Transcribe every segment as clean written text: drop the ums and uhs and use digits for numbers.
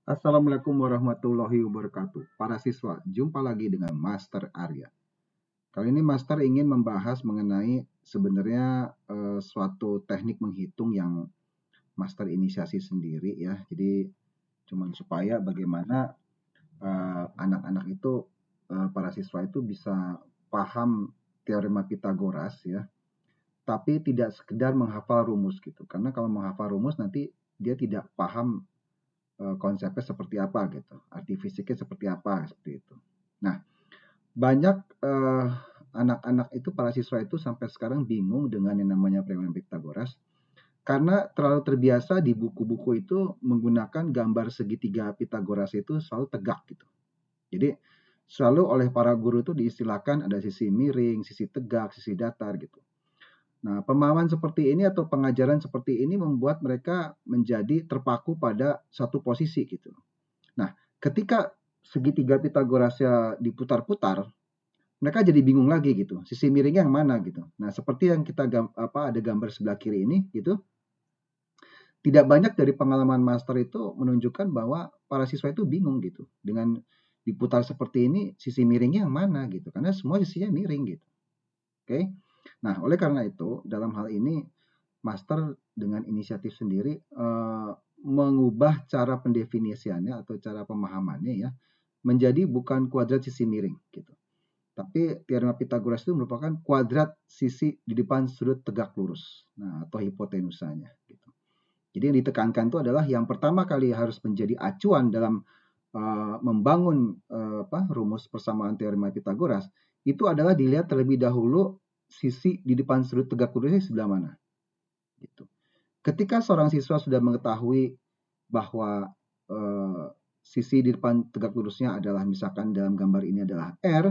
Assalamualaikum warahmatullahi wabarakatuh. Para siswa, jumpa lagi dengan Master Arya. Kali ini Master ingin membahas mengenai sebenarnya suatu teknik menghitung yang Master inisiasi sendiri ya. Jadi cuman supaya bagaimana anak-anak itu, para siswa itu bisa paham teorema Pitagoras ya, tapi tidak sekedar menghafal rumus gitu. Karena kalau menghafal rumus nanti dia tidak paham konsepnya seperti apa gitu, arti fisiknya seperti apa, seperti itu. Nah, banyak anak-anak itu, para siswa itu sampai sekarang bingung dengan yang namanya teorema Pitagoras, karena terlalu terbiasa di buku-buku itu menggunakan gambar segitiga Pitagoras itu selalu tegak gitu. Jadi selalu oleh para guru itu diistilahkan ada sisi miring, sisi tegak, sisi datar gitu. Nah, pemahaman seperti ini atau pengajaran seperti ini membuat mereka menjadi terpaku pada satu posisi gitu. Nah, ketika segitiga Pitagorasnya diputar-putar, mereka jadi bingung lagi gitu. Sisi miringnya yang mana gitu. Nah, seperti yang kita ada gambar sebelah kiri ini gitu. Tidak banyak dari pengalaman master itu menunjukkan bahwa para siswa itu bingung gitu. Dengan diputar seperti ini, sisi miringnya yang mana gitu. Karena semua sisinya miring gitu. Oke. Nah, oleh karena itu, dalam hal ini master dengan inisiatif sendiri mengubah cara pendefinisiannya atau cara pemahamannya ya menjadi bukan kuadrat sisi miring gitu. Tapi teorema Pitagoras itu merupakan kuadrat sisi di depan sudut tegak lurus. Nah, atau hipotenusanya gitu. Jadi yang ditekankan itu adalah yang pertama kali harus menjadi acuan dalam membangun rumus persamaan teorema Pitagoras itu adalah dilihat terlebih dahulu sisi di depan sudut tegak lurusnya sebelah mana. Gitu. Ketika seorang siswa sudah mengetahui bahwa sisi di depan tegak lurusnya adalah misalkan dalam gambar ini adalah R,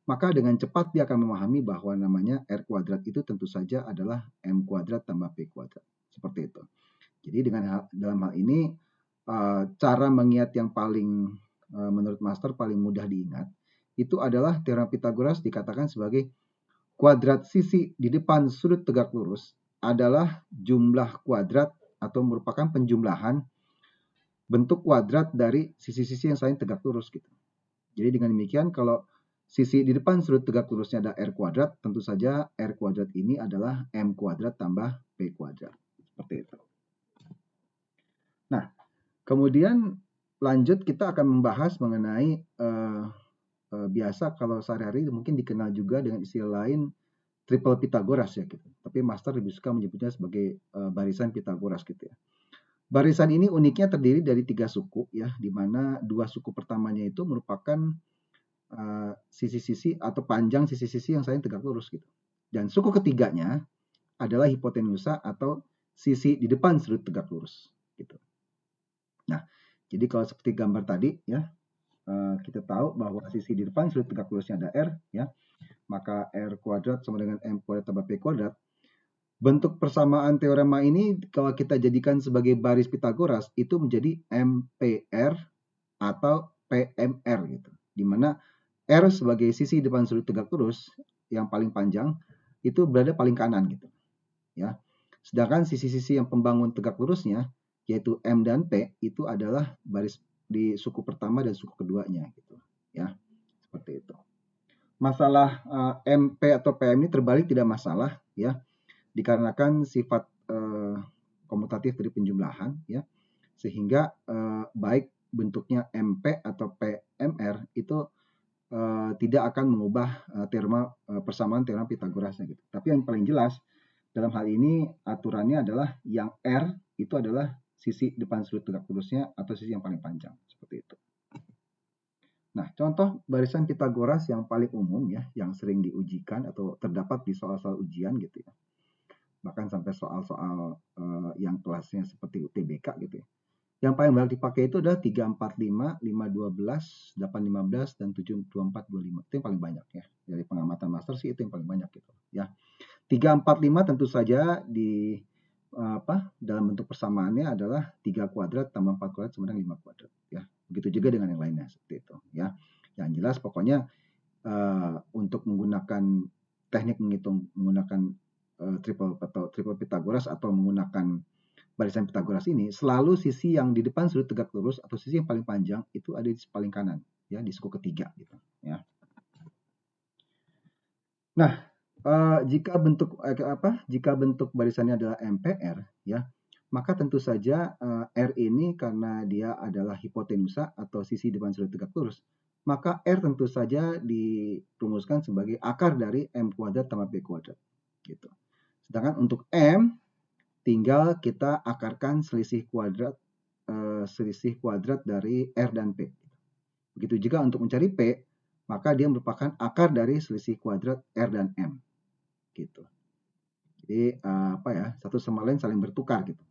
maka dengan cepat dia akan memahami bahwa namanya R kuadrat itu tentu saja adalah M kuadrat tambah P kuadrat. Seperti itu. Jadi dalam hal ini cara mengingat yang paling menurut master paling mudah diingat itu adalah teorema Pitagoras dikatakan sebagai kuadrat sisi di depan sudut tegak lurus adalah jumlah kuadrat atau merupakan penjumlahan bentuk kuadrat dari sisi-sisi yang saling tegak lurus gitu. Jadi dengan demikian kalau sisi di depan sudut tegak lurusnya ada R kuadrat, tentu saja R kuadrat ini adalah M kuadrat tambah P kuadrat. Seperti itu. Nah, kemudian lanjut kita akan membahas mengenai biasa kalau sehari-hari mungkin dikenal juga dengan istilah lain triple Pitagoras ya gitu. Tapi master lebih suka menyebutnya sebagai barisan Pitagoras gitu ya. Barisan ini uniknya terdiri dari 3 suku ya, di mana 2 suku pertamanya itu merupakan sisi-sisi atau panjang sisi-sisi yang saling tegak lurus gitu. Dan suku ketiganya adalah hipotenusa atau sisi di depan sudut tegak lurus gitu. Nah, jadi kalau seperti gambar tadi ya, kita tahu bahwa sisi di depan sudut tegak lurusnya ada R ya, maka R kuadrat sama dengan M kuadrat tambah P kuadrat. Bentuk persamaan teorema ini kalau kita jadikan sebagai baris Pitagoras itu menjadi MPR atau PMR gitu. Di mana R sebagai sisi depan sudut tegak lurus yang paling panjang itu berada paling kanan gitu. Ya. Sedangkan sisi-sisi yang pembangun tegak lurusnya yaitu M dan P itu adalah baris di suku pertama dan suku keduanya gitu. Ya. Seperti itu. Masalah MP atau PM ini terbalik tidak masalah ya. Dikarenakan sifat komutatif dari penjumlahan ya, sehingga baik bentuknya MP atau PMR itu tidak akan mengubah persamaan teorema Pitagorasnya gitu. Tapi yang paling jelas dalam hal ini aturannya adalah yang R itu adalah sisi depan sudut tegak lurusnya atau sisi yang paling panjang seperti itu. Nah, contoh barisan Pitagoras yang paling umum ya, yang sering diujikan atau terdapat di soal-soal ujian gitu ya. Bahkan sampai soal-soal yang kelasnya seperti UTBK gitu ya. Yang paling banyak dipakai itu adalah 345, 512, 815, dan 72425. Itu yang paling banyak ya. Dari pengamatan master sih itu yang paling banyak gitu ya. 345 tentu saja di dalam bentuk persamaannya adalah 3 kuadrat tambah 4 kuadrat sama dengan 5 kuadrat ya. Begitu juga dengan yang lainnya seperti itu ya. Yang jelas pokoknya untuk menggunakan teknik menghitung menggunakan triple Pitagoras atau menggunakan barisan Pitagoras ini, selalu sisi yang di depan sudut tegak lurus atau sisi yang paling panjang itu ada di paling kanan, ya, di suku ketiga gitu, ya. Nah, jika bentuk barisannya adalah MPR, ya, maka tentu saja R ini karena dia adalah hipotenusa atau sisi depan sudut tegak lurus, maka R tentu saja dirumuskan sebagai akar dari M kuadrat tambah B kuadrat, gitu. Sedangkan untuk M tinggal kita akarkan selisih kuadrat dari R dan P. Begitu juga untuk mencari P, maka dia merupakan akar dari selisih kuadrat R dan M. Gitu. Jadi satu sama lain saling bertukar gitu.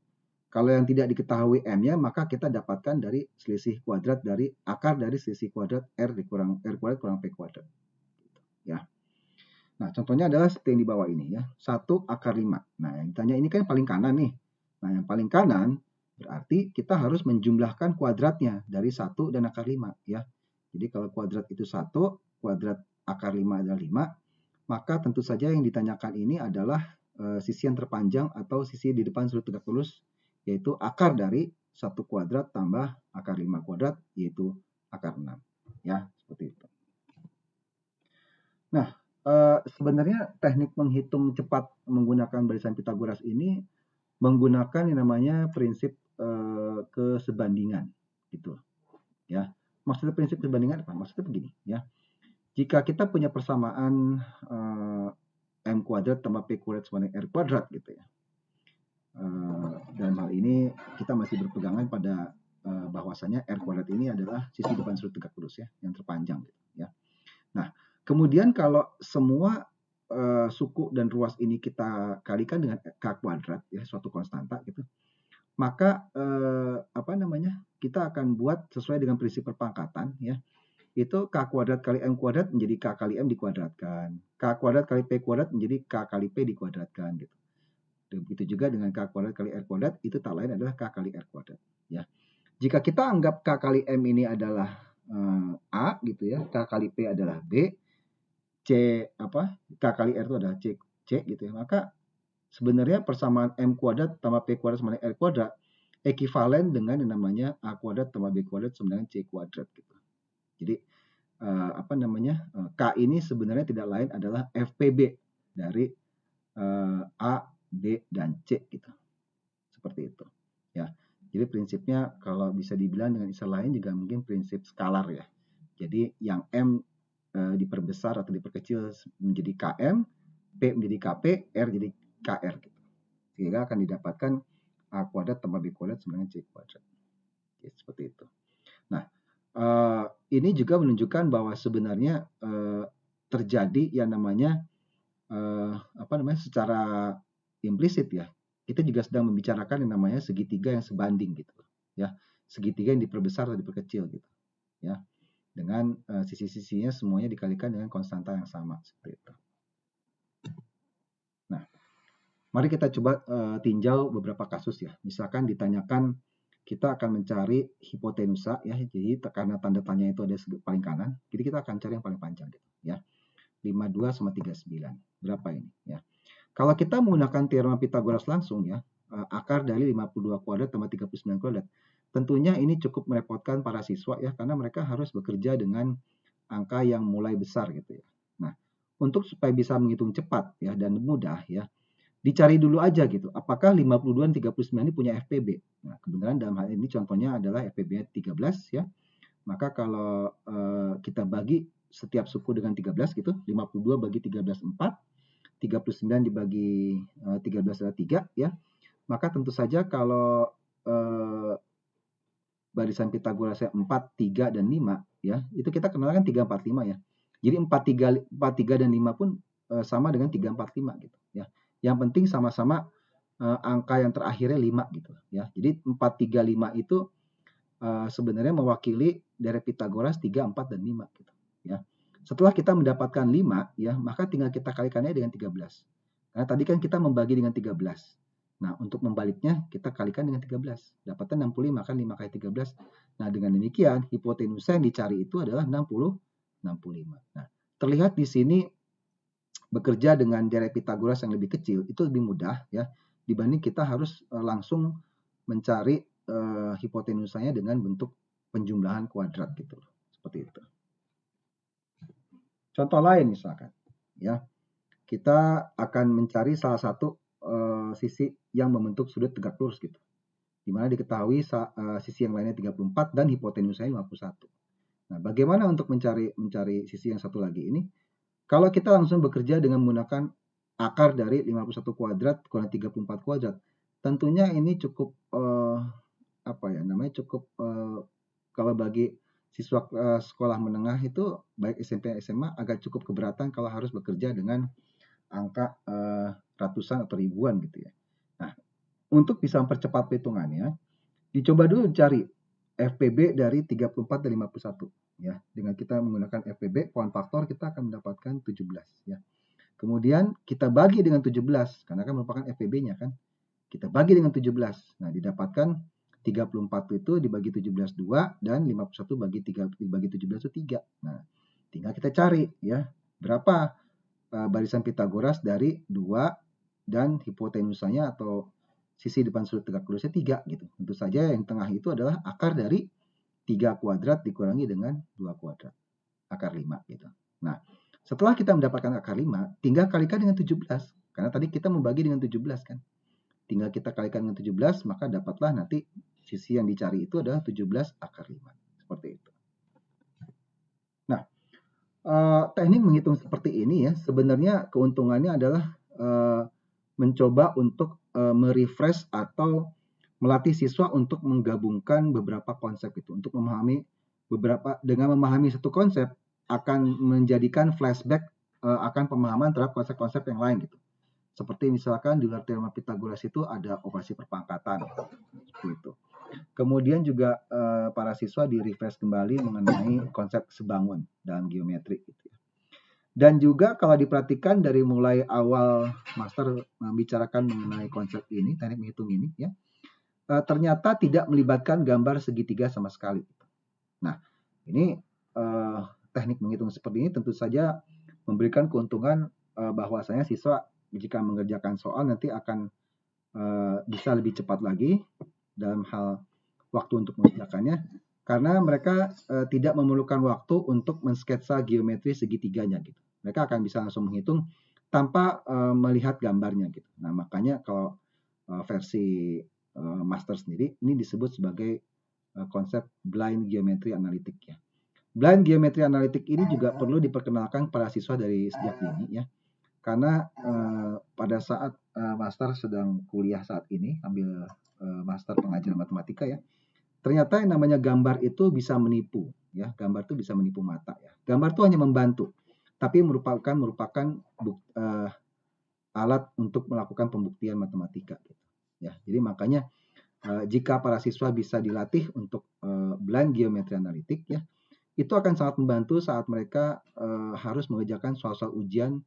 Kalau yang tidak diketahui M-nya, maka kita dapatkan dari selisih kuadrat dari akar dari selisih kuadrat R dikurang R kuadrat kurang P kuadrat. Gitu, ya. Nah, contohnya adalah seperti yang di bawah ini ya. 1 akar 5. Nah, yang ditanya ini kan yang paling kanan nih. Nah, yang paling kanan berarti kita harus menjumlahkan kuadratnya dari 1 dan akar 5 ya. Jadi kalau kuadrat itu 1, kuadrat akar 5 adalah 5, maka tentu saja yang ditanyakan ini adalah sisi yang terpanjang atau sisi di depan sudut tegak lurus, yaitu akar dari 1 kuadrat tambah akar 5 kuadrat, yaitu akar 6. Ya, seperti itu. Nah, sebenarnya teknik menghitung cepat menggunakan barisan Pitagoras ini menggunakan yang namanya prinsip kesebandingan, gitu. Ya, maksudnya prinsip kesebandingan apa? Maksudnya begini, ya. Jika kita punya persamaan M kuadrat tambah P kuadrat sama dengan R kuadrat, gitu ya. Dalam hal ini kita masih berpegangan pada bahwasanya R kuadrat ini adalah sisi depan sudut tegak lurus ya, yang terpanjang, gitu, ya. Nah, kemudian kalau semua suku dan ruas ini kita kalikan dengan K kuadrat ya, suatu konstanta gitu, maka kita akan buat sesuai dengan prinsip perpangkatan ya. Itu K kuadrat kali M kuadrat menjadi K kali M dikuadratkan. K kuadrat kali P kuadrat menjadi K kali P dikuadratkan gitu. Begitu juga dengan K kuadrat kali R kuadrat, itu tak lain adalah K kali R kuadrat ya. Jika kita anggap K kali M ini adalah A gitu ya, K kali P adalah B, K kali R itu adalah C gitu ya. Maka sebenarnya persamaan M kuadrat tambah P kuadrat sama dengan R kuadrat ekivalen dengan yang namanya A kuadrat tambah B kuadrat sama dengan C kuadrat gitu. Jadi K ini sebenarnya tidak lain adalah FPB dari A, B, dan C gitu. Seperti itu. Ya. Jadi prinsipnya kalau bisa dibilang dengan istilah lain juga mungkin prinsip skalar ya. Jadi yang M diperbesar atau diperkecil menjadi KM, P menjadi KP, R jadi KR gitu. Sehingga akan didapatkan A kuadrat tambah B kuadrat sama dengan C kuadrat. Oke, seperti itu. Nah, ini juga menunjukkan bahwa sebenarnya terjadi yang namanya secara implisit ya. Kita juga sedang membicarakan yang namanya segitiga yang sebanding gitu ya. Segitiga yang diperbesar atau diperkecil gitu. Ya. Dengan sisi-sisinya semuanya dikalikan dengan konstanta yang sama seperti itu. Nah, mari kita coba tinjau beberapa kasus ya. Misalkan ditanyakan kita akan mencari hipotenusa ya. Jadi karena tanda tanya itu ada paling kanan, jadi kita akan cari yang paling panjang gitu ya. 52 sama 39. Berapa ini ya? Kalau kita menggunakan teorema Pitagoras langsung ya, akar dari 52 kuadrat tambah 39 kuadrat. Tentunya ini cukup merepotkan para siswa ya, karena mereka harus bekerja dengan angka yang mulai besar gitu ya. Nah, untuk supaya bisa menghitung cepat ya dan mudah ya, dicari dulu aja gitu, apakah 52 dan 39 ini punya FPB. Nah, kebenaran dalam hal ini contohnya adalah FPB-nya 13 ya. Maka kalau kita bagi setiap suku dengan 13 gitu, 52 bagi 13 4, 39 dibagi 13 adalah 3 ya. Maka tentu saja kalau barisan Pitagorasnya 4, 3, dan 5 ya, itu kita kenal kan 3, 4, 5 ya. Jadi 4, 3 dan 5 pun sama dengan 3, 4, 5 gitu ya. Yang penting sama-sama angka yang terakhirnya 5 gitu ya. Jadi 4, 3, 5 itu sebenarnya mewakili dari Pitagoras 3, 4, dan 5 gitu ya. Setelah kita mendapatkan 5 ya, maka tinggal kita kalikannya dengan 13. Karena tadi kan kita membagi dengan 13. Nah, untuk membaliknya kita kalikan dengan 13. Dapatnya 65 kan 5 kali 13. Nah, dengan demikian hipotenusa yang dicari itu adalah 65. Nah, terlihat di sini bekerja dengan deret Pitagoras yang lebih kecil itu lebih mudah ya dibanding kita harus langsung mencari hipotenusanya dengan bentuk penjumlahan kuadrat gitu loh. Seperti itu. Contoh lain misalkan, ya, kita akan mencari salah satu sisi yang membentuk sudut tegak lurus gitu, dimana diketahui sisi yang lainnya 34 dan hipotenusanya 51. Nah, bagaimana untuk mencari sisi yang satu lagi ini? Kalau kita langsung bekerja dengan menggunakan akar dari 51 kuadrat kurang 34 kuadrat, tentunya ini cukup cukup kalau bagi siswa sekolah menengah itu baik SMP SMA agak cukup keberatan kalau harus bekerja dengan angka ratusan atau ribuan gitu ya. Nah, untuk bisa mempercepat perhitungannya, dicoba dulu cari FPB dari 34 dan 51 ya. Dengan kita menggunakan FPB pohon faktor kita akan mendapatkan 17 ya. Kemudian kita bagi dengan 17 karena kan merupakan FPB-nya kan. Kita bagi dengan 17. Nah, didapatkan 34 itu dibagi 17 2 dan 51 bagi 17 itu 3. Nah, tinggal kita cari ya, berapa barisan Pitagoras dari 2 dan hipotenusanya atau sisi depan sudut tegak lurusnya 3 gitu. Tentu saja yang tengah itu adalah akar dari 3 kuadrat dikurangi dengan 2 kuadrat. Akar 5 gitu. Nah, setelah kita mendapatkan akar 5, tinggal kalikan dengan 17. Karena tadi kita membagi dengan 17 kan. Tinggal kita kalikan dengan 17, maka dapatlah nanti sisi yang dicari itu adalah 17 akar 5. Seperti itu. Nah, teknik menghitung seperti ini ya, sebenarnya keuntungannya adalah mencoba untuk merefresh atau melatih siswa untuk menggabungkan beberapa konsep itu, untuk memahami dengan memahami satu konsep akan menjadikan flashback akan pemahaman terhadap konsep-konsep yang lain gitu. Seperti misalkan di luar teorema Pitagoras itu ada operasi perpangkatan, seperti itu. Kemudian juga para siswa di-refresh kembali mengenai konsep sebangun dalam geometri. Gitu. Dan juga kalau diperhatikan dari mulai awal master membicarakan mengenai konsep ini, teknik menghitung ini, ya, ternyata tidak melibatkan gambar segitiga sama sekali. Nah, ini teknik menghitung seperti ini tentu saja memberikan keuntungan bahwasanya siswa jika mengerjakan soal nanti akan bisa lebih cepat lagi dalam hal waktu untuk mengerjakannya karena mereka tidak memerlukan waktu untuk mensketsa geometri segitiganya gitu. Mereka akan bisa langsung menghitung tanpa melihat gambarnya gitu. Nah, makanya kalau versi master sendiri ini disebut sebagai konsep blind geometry analytic ya. Blind geometry analytic ini juga perlu diperkenalkan para siswa dari sejak dini ya. Karena pada saat master sedang kuliah saat ini, ambil master pengajaran matematika ya, ternyata yang namanya gambar itu bisa menipu ya. Gambar itu bisa menipu mata ya. Gambar itu hanya membantu, tapi merupakan alat untuk melakukan pembuktian matematika gitu. Ya. Jadi makanya jika para siswa bisa dilatih untuk blind geometry analytic ya, itu akan sangat membantu saat mereka harus mengerjakan soal-soal ujian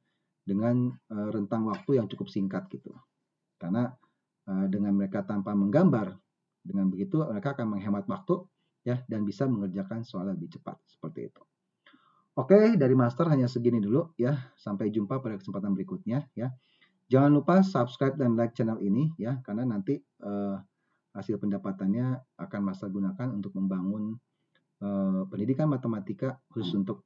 dengan rentang waktu yang cukup singkat gitu. Karena dengan mereka tanpa menggambar, dengan begitu mereka akan menghemat waktu ya dan bisa mengerjakan soal lebih cepat seperti itu. Oke, dari master hanya segini dulu ya. Sampai jumpa pada kesempatan berikutnya ya. Jangan lupa subscribe dan like channel ini ya karena nanti hasil pendapatannya akan master gunakan untuk membangun pendidikan matematika khusus untuk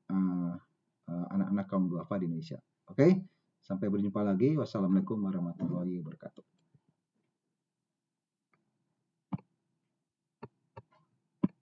anak-anak kaum duafa di Indonesia. Oke, sampai berjumpa lagi. Wassalamualaikum warahmatullahi wabarakatuh.